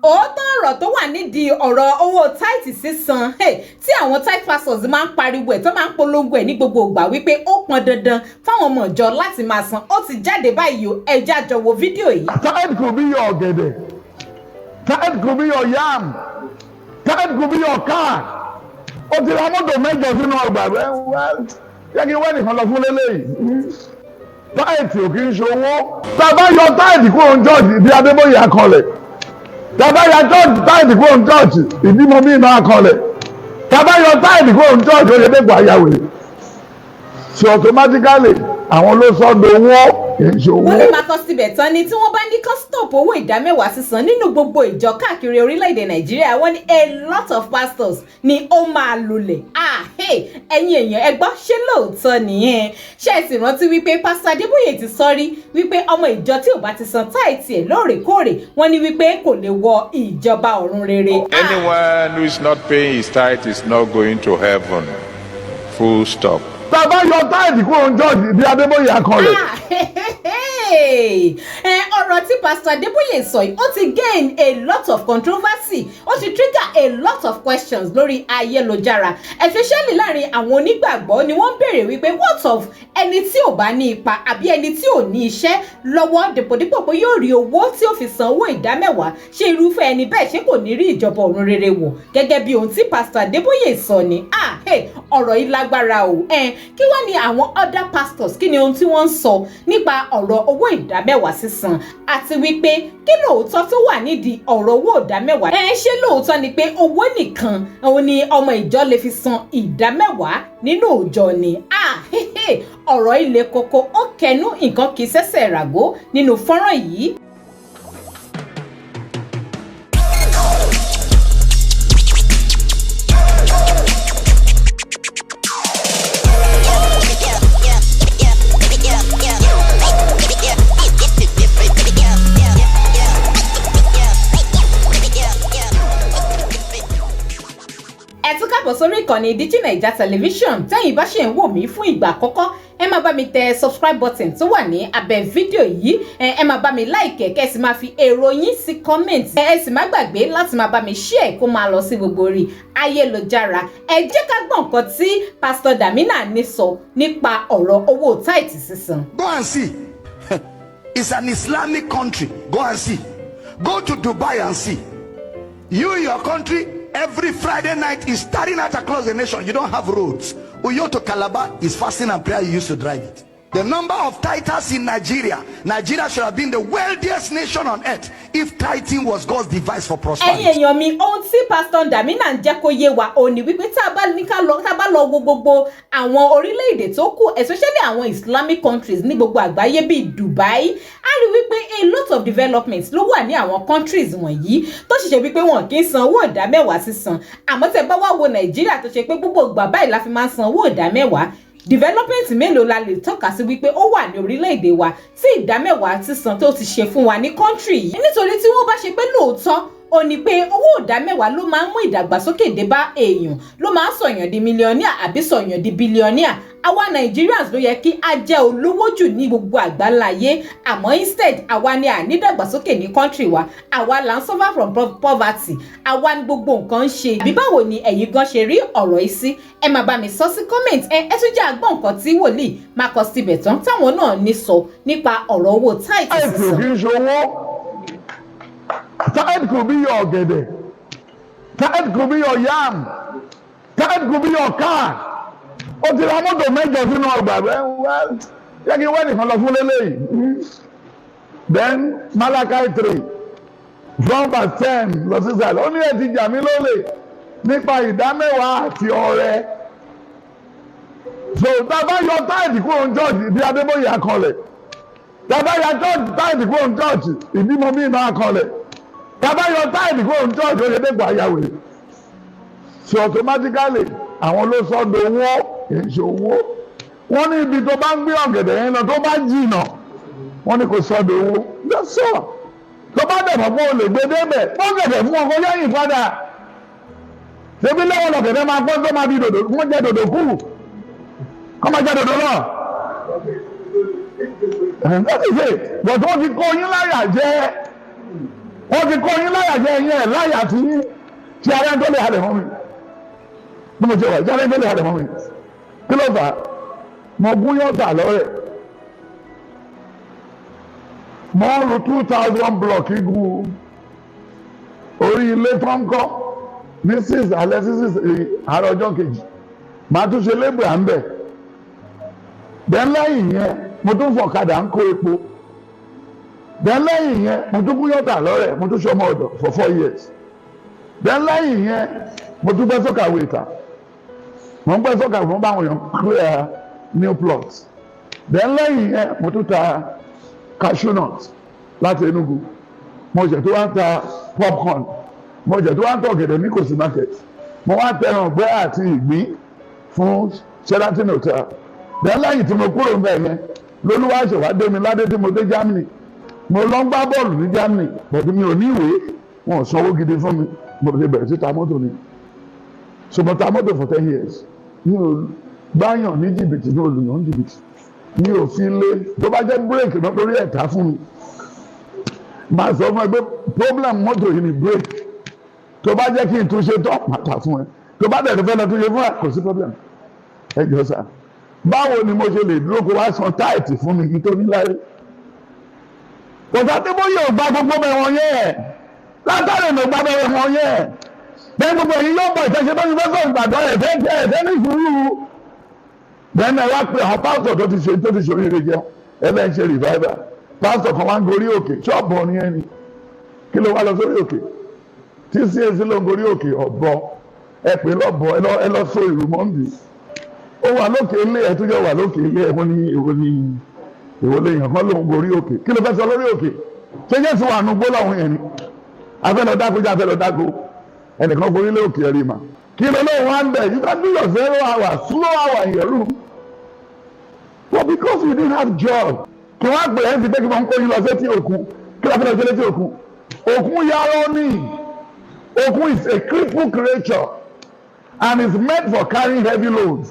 òótọ́ ọ̀rọ̀ tó wà nídìí ọ̀rọ̀ owó tithe sísan tí àwọn tithe pastors máa ń pariwo ẹ̀ tó máa ń polongo ẹ̀ ní gbogbo ìgbà wípé ó pọn dandan fáwọn ọmọ ìjọ láti máa san ó ti jáde báyìí o ẹ já jọ wo fídíò yìí. Tithe could be your ọ̀gẹ̀dẹ̀, tithe could be your yam, tithe could be your car. Ó ti ra mọ́tò mẹ́jọ sínú ọgbà rẹ̀ yẹ kí wẹ́n nìkan lọ fún lélẹ́yìí. Tithe ò kì í ṣe owó. Tá a bá yọ tithe kúrò ní church ìdí Adeboye akọlẹ̀. Tá a bá yọ tithe kúrò ní church ìdí mọ́mí iná akọlẹ̀. Tá a bá yọ tithe kúrò ní church Oyedepo ayáwèrè. So automatically àwọn ló sọ dowó kì í ṣe owó. wọ́n lè máa kọ́ síbẹ̀ tán ni tí wọ́n bá ní kán stop owó ìdámẹ́wàá sísan nínú gbogbo ìjọ káàkiri orílẹ̀-èdè Nàìjíríà wọ́n ní a lot of pastors ni ó máa lulẹ̀. Ẹ̀yin èèyàn ẹ gbọ́ ṣé lóòótọ́ nìyẹn ṣé ẹ sì rántí wípé Pastor Adeboye ti sọ rí wípé ọmọ ìjọ tí ò bá ti san tithe ẹ̀ lóòrèkóòrè wọ́n ní wípé kò lè wọ ìjọba ọ̀run rere. Anyone who is not paying his tithe is not going to heaven. Full stop. Tá a bá yọ tithe kúrò ní church ìdí Adeboye akọlẹ̀. Ọ̀rọ̀ tí Pastor Adeboye sọ yìí ó ti gain a lot of controversy ó ti trigger a lot of questions lórí ayélujára especially láàrin àwọn onígbàgbọ́ ni wọ́n béèrè wípé what of ẹni tí ò bá ní ipa àbí ẹni tí ò ní iṣẹ́ lọ́wọ́ dèpòdípò pé yóò rí owó tí ó fi san owó ìdámẹ́wàá ṣé irúfẹ́ ẹni bẹ́ẹ̀ ṣé kò ní rí ìjọba ọ̀run rere wọ̀ gẹ́gẹ́ bí ohun tí Pastor Adeboye sọ ni ọ̀rọ̀ yìí lágbára o kí wá ní àwọn other pastors kí ni ohun tí wọ́n ń sọ nípa ọ̀rọ̀ owó ìdámẹ́wàá sísan àti wípé kí lóòótọ́ tó wà nídìí ọ̀rọ̀ owó ìdámẹ́wàá ṣé lóòótọ́ ni pé owó nìkan òun ni ọmọ ìjọ lè fi san ìdámẹ́wàá nínú ìjọ ni ọ̀rọ̀ ilé koko ó kẹnu nǹkan kì í ṣẹ̀ṣẹ̀ ràgó nínú fọ́nrán yìí. Sórí ìkànnì Digi Naija Television tẹ́yìn bá ṣe ń wò mí fún ìgbà àkọ́kọ́ ẹ máa bá mi tẹ subscribe button tó wà ní abẹ́ fídíò yìí ẹ máa bá mi like kẹ́ sì máa fi èrò yín sí comment ẹ sì má gbàgbé láti máa bá mi share kó máa lọ sí gbogbo orí ayélujára ẹ jẹ́ ká gbọ́ nǹkan tí Pastor Damina ní sọ nípa ọ̀rọ̀ owó tithe sísan. Go and see. It's an Islamic country. Go and see. Go to Dubai and see. Your country, every Friday night is starting out across the nation. You don't have roads. Uyo to Calabar is fasting and prayer. You used to drive it. The number of tithers in Nigeria should have been the wealthiest nation on earth if tithing was God's device for prosperity. Ẹ̀yin èèyàn mi ohun tí Pastor Damina ń jẹ́ kó yé wa ó ní wípé tá a bá lọ wo gbogbo àwọn orílẹ̀-èdè tó kù especially àwọn Islamic countries ní gbogbo àgbáyé bíi Dubai a rí wípé a lot of developments ló wà ní àwọn countries wọ̀nyí tó ṣiṣẹ́ wípé wọn kì í san owó ìdámẹ́wàá sísan àmọ́ tẹ́ bá wá wo Nàìjíríà tó ṣe pé gbogbo ìgbà báyìí la fi máa ń san owó ìdámẹ́wàá development mélòó la lè tọ́ka sí wípé ó wà ní orílẹ̀-èdè wa tí ìdámẹ́wàá sísan tó ti ṣe fún wa ní country yìí nítorí tí wọ́n bá ṣe pé lóòótọ́ ó ní pé owó ìdámẹ́wàá ló máa ń mú ìdàgbàsókè dé bá èèyàn ló máa ń sọ̀yàn di mílíọ̀níà àbí sọ̀yàn di bílíọ̀níà àwa Nigerians ló yẹ kí a jẹ́ olówó jù ní gbogbo àgbáláyé àmọ́ instead àwa ni ànídàgbàsókè ní country wa àwa là ń suffer from poverty àwa ni gbogbo nǹkan ń ṣe àbí báwo ni ẹ̀yin gan ṣe rí ọ̀rọ̀ yìí sí ẹ máa bá mi sọ sí comment ẹ tún jẹ́ àgbọ̀n nǹkan tí wòlíì máa kọ síbẹ̀ tán táwọn náà ní sọ nípa ọ̀rọ̀ owó tithe sísan. Tithe could be your ọ̀gẹ̀dẹ̀, tithe could be your yam, tithe could be your car. Ó ti ra mọ́tò mẹ́jọ sínú ọgbà rẹ̀ yẹ kí wẹ́n nìkan lọ fún lélẹ́yìí. Then Malachi 3 from verse 10 lọ sí sàlẹ̀ ó ní ẹ ti jà mí lólè nípa ìdámẹ́wàá àti ọrẹ. So tá a bá yọ tithe kúrò ní church ìdí Adeboye akọlẹ̀. Tá a bá yọ tithe kúrò ní church ìdí mọ́mí iná akọlẹ̀. Tá a bá yọ tithe kúrò ní church Oyedepo ayáwèrè. So automatically àwọn ló sọ dowó kì í ṣe owó. Wọ́n ní ibi tó bá ń gbé ọ̀gẹ̀dẹ̀ yẹn lọ tó bá jìnnà wọ́n ní kò sọ dowó. Lọ́sọ̀ tó bá dẹ̀ mọ́ pé o lè gbé débẹ̀ fọ́gẹ̀dẹ̀ fún ọkọ lẹ́yìn padà. Ṣébí lẹ́wọ̀n lọ̀gẹ̀dẹ̀ máa pọ́n tó máa di dòdò wọ́n jẹ́ dòdò kù. Kọ́ máa jẹ́ dòdò náà. That is it. But wọ́n ti kó yín láyà jẹ́ wọ́n ti kọ́ yín láyà jẹ́ ẹ̀yìn ẹ̀ láyà tí yín tí ara ń tó lè halẹ̀ mọ́ mi bí mo ṣe wà tí ara ń tó lè halẹ̀ mọ́ mi kí ló fà á mo gún yọ̀ọ̀tà lọ́rẹ̀ mo ń lu 2000 block igun orí ilé tó ń kọ́ ní 6 alẹ́ sí 6 àárọ̀ ọjọ́ kejì màá tún ṣe lébùrà à ń bẹ̀ bẹ́ẹ̀ lẹ́yìn yẹn mo tún fọ̀kadà ń kó epo bẹ́ẹ̀ lẹ́yìn yẹn mo tún gún yọ̀ọ̀tà lọ́rẹ̀ mo tún ṣe ọmọ ọ̀dọ̀ for 4 years bẹ́ẹ̀ lẹ́yìn yẹn mo tún gbẹ́ sọ́kà wéta mo ń gbẹ́ sọ́kà fún báwọn èèyàn clear new plots bẹ́ẹ̀ lẹ́yìn yẹn mo tún ta cashew nut láti Enugu mo jẹ tó wá ń ta popcorn mo jẹ tó wá ń tọ ọ̀gẹ̀dẹ̀ ní Kosi market mo wá tẹran ọgbẹ́ àti ìgbín fún Sheraton hotel bẹ́ẹ̀ lẹ́yìn tí mo kúrò ń bẹ̀ yẹn lolúwa ṣe wá dé mi ládé tí mo dé Germany mo lọ ń gbá bọ́ọ̀lù ní Germany bọ̀dé mi ò ní ìwé wọn ò sanwó gidi fún mi mo lè bẹ̀rẹ̀ sí ta mọ́tò ni so mo ta mọ́tò for 10 years mi ò gbáyàn ní jìbìtì ní olùyàn ní jìbìtì mi ò fi lé tó bá jẹ́ bírèkì náà torí ẹ̀ta fún mi màá sọ fún ẹ pé problem mọ́tò yìí ni bírèkì tó bá jẹ́ kí n tún ṣe tán màá tà fún ẹ tó bá dẹ̀ fẹ́ lọ tún ṣe fún ẹ kò sí problem ẹ jọ sá báwo ni mo ṣe lè dúró kó wá san táìtì fún mi kí tó ní láyé kò sá tí bóyá ò gba gbogbo bẹ̀ wọ́n yẹn látàrí ìmọ̀ gba bẹ̀ wọ́n yẹn bẹ́ẹ̀ gbogbo èyí yóò bọ̀ ìtẹ́sẹ̀ tó ń fẹ́ sọ ìgbàdọ́ ẹ̀fẹ́ ní sùúrù bẹ́ẹ̀ náà wá pé àwọn pásítọ̀ tó ti ṣe oríire jẹun ẹ̀fẹ́ ń ṣe revival pásítọ̀ kan wá ń gorí òkè ṣọ́ọ̀bù ọ̀ni ẹni kí ló wá lọ sórí òkè tí CAC ló ń gorí òkè ọ̀bọ ẹ pè lọ́bọ ẹ lọ so ìlú mọ́ndì ó wà lókè ilé ẹ tó jẹ́ wà lókè ilé ẹ èwo lè yàn kán ló ń gorí òkè kí ló fẹ́ sọ lórí òkè ṣé Jésù wà nù gbólóhùn yẹn ni afẹ́lọ́ dáko jẹ́ afẹ́lọ́ dáko ẹnìkan gorí lé òkè ẹ̀rí mà kí ló lóun wá ń bẹ̀ you can do your 0 hour slow hour in your room but because you didn't have job kí wọ́n á pè é ń fi pé kí wọ́n ń kó yín lọ sétí òkun kí ló fẹ́ lọ sí létí òkun òkun yarọ ní òkun is a crippled creature and is meant for carrying heavy loads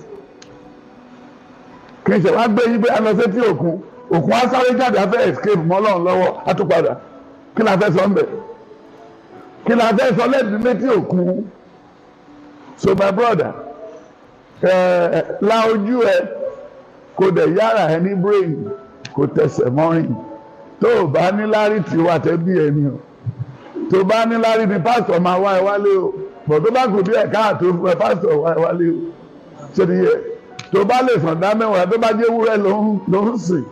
kì í ṣe wá gbé yín pé a lọ sétí òkun òkun á sáré jáde á fẹ́ escape mọ́ Ọlọ́run lọ́wọ́ á tún padà kí la fẹ́ sọ ń bẹ̀ kí la fẹ́ sọ lẹ́ẹ̀dín létí òkun so my brother la ojú ẹ kò dẹ̀ yára ẹ ní brain kò tẹsẹ̀ mọ́rin tó o bá ní lárí tí wà tẹ́ bí ẹni o tó bá ní lárí ni pásítọ̀ máa wá ẹ wálé o bọ̀ tó bá kù bí ẹ̀ káàtó fún ẹ pásítọ̀ wá ẹ wálé o ṣé ni yẹ tó bá lè sàn dá mẹ́wàá tó bá jẹ́ ewúrẹ́ ló ń sìn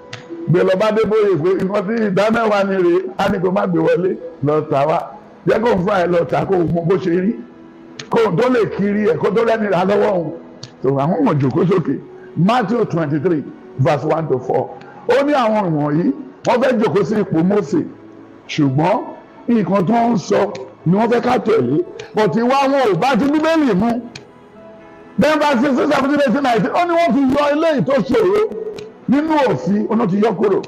gbé lọ bá Adeboye pé nǹkan tí ìdá mẹ́wàá ni rèé á ní kó má gbé wọlé lọ tà wá jẹ́ kó ń fún ẹ lọ tà kó mọ bó ṣe rí kó tó lè kiri ẹ̀ kó tó lẹ́ni rà lọ́wọ́ òun tó àwọn ọmọ jòkó sókè Matthew 23 verse 1 to 4 ó ní àwọn wọ̀nyí wọ́n fẹ́ jòkó sí ipò Mósè ṣùgbọ́n nǹkan tó ń sọ ni wọ́n fẹ́ ká tẹ̀lé bọ̀tí wá wọn ò bá ti Bíbélì mú bẹ́ẹ̀ bá 16 17 18 19 ó ní wọ́n fi yọ eléyìí tó ṣòro nínú òfin ọ̀nà ti yọ kúrò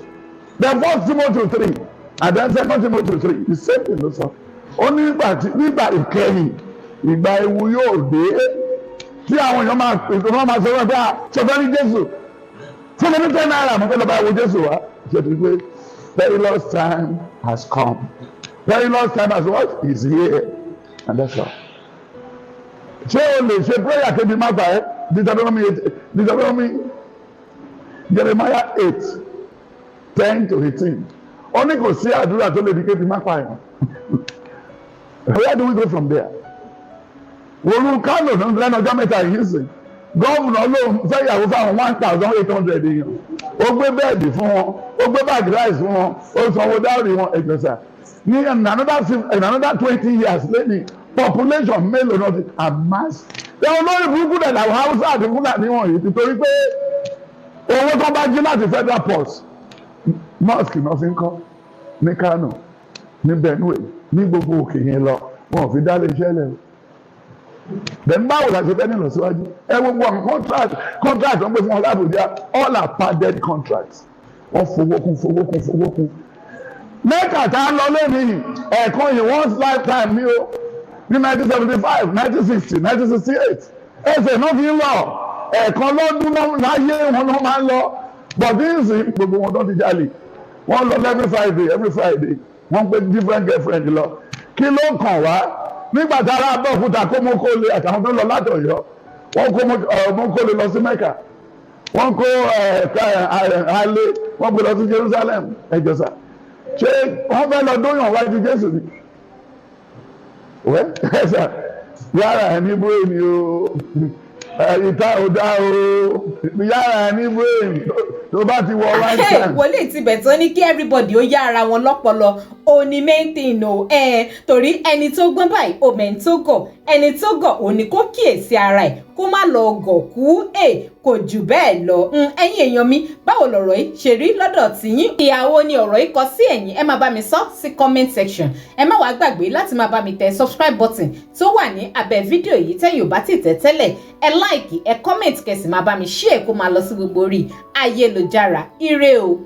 the 1 Timothy 3 and then 2 Timothy 3 the same thing ló sọ ó ní nígbà ìkẹyìn ìgbà ewu yóò dé tí àwọn èèyàn máa pèsè wọn máa sọ wọn pé ṣọfẹ́ ní Jésù fún mi ní 10 naira mo fẹ́ lọ bá wo Jésù wá ṣe ti pé perilous time has come perilous time has what is here and that's all. ṣé o lè ṣe prayer kébi má fà ẹ́ Deuteronomy Jeremiah 8 10 to 18 ó ní kò sí àdúrà tó lè di kébi má fà ẹ́ where do we go from there? Olú Kánò ló ń lẹ́nu ọjọ́ mẹ́ta yìí sìn gọ́ọ̀mùnà ló ń fẹ́ ìyàwó fáwọn 1,800 èèyàn ó gbé bẹ́ẹ̀dì fún wọn ó gbé báàgì ráìsì fún wọn ó sanwó dáórì wọn ẹ̀jọ̀sà ní another 20 years lẹ́yìn population mélòó náà ti amass ẹ̀wọ̀n lórí burúkú dẹ̀ làwọn Haúsá àti Fúlàní wọ̀nyí ti torí pé owó tó bá jí láti Federal Port mosque náà fi ń kọ́ ní Kánò ní Benue ní gbogbo òkè yẹn lọ wọn ò fi dá lè ṣẹlẹ̀ then báwo la ṣe fẹ́ nílò síwájú ẹ gbogbo àwọn contract wọ́n pè fún wọn l'Abuja all are padded contracts wọ́n fowó kún mẹ́kà tá a lọ lẹ́nìí ẹ̀ẹ̀kan yìí once lifetime ní o ní 1975 1960 1968 ẹsẹ̀ náà fi ń lọ ẹ̀ẹ̀kan lọ́dún láyé wọn náà máa ń lọ but this gbogbo wọn tó ti jalè wọ́n lọ every Friday wọ́n gbé different girlfriend lọ kí ló kàn wá nígbà tí ará Abẹ́òkúta kó Mọ́kọ́lé àtàwọn tó lọ láti Ọ̀yọ́ wọ́n kó Mọ́kọ́lé lọ sí Mẹ́kà wọ́n kó alé wọ́n gbé lọ sí Jerusalem ẹjọ́ sà ṣé wọ́n fẹ́ lọ dóyàn wájú Jésù ni wẹ́ ẹ̀sà yàrá ẹ̀ ní bóyá o ìta ò dá o yàrá ẹ̀ ní bóyá tó bá ti wọ right time. wòlíì Tibẹ̀ tó ní kí everybody ó yá ara wọn lọ́pọlọ ó ní main thing o torí ẹni tó gbọ́n báyìí ó mẹ́ni tó gọ̀ ẹni tó gọ̀ ò ní kó kíyèsí ara ẹ̀ kó má lọ gọ̀ kú kò jù bẹ́ẹ̀ lọ. ẹ̀yin èèyàn mi báwo lọ̀rọ̀ yìí ṣe rí lọ́dọ̀ tiyín ìyàwó ni ọ̀rọ̀ yìí kọ sí ẹ̀yin ẹ máa bá mi sọ sí comment section ẹ má wàá gbàgbé láti máa bá mi tẹ subscribe button tó wà ní abẹ́ fídíò yìí tẹ́yin ò bá ti tẹ̀ tẹ́lẹ̀ ẹ like ẹ comment kẹsì máa bá mi share kó máa lọ sí gbogbo orí ayélujára ire o.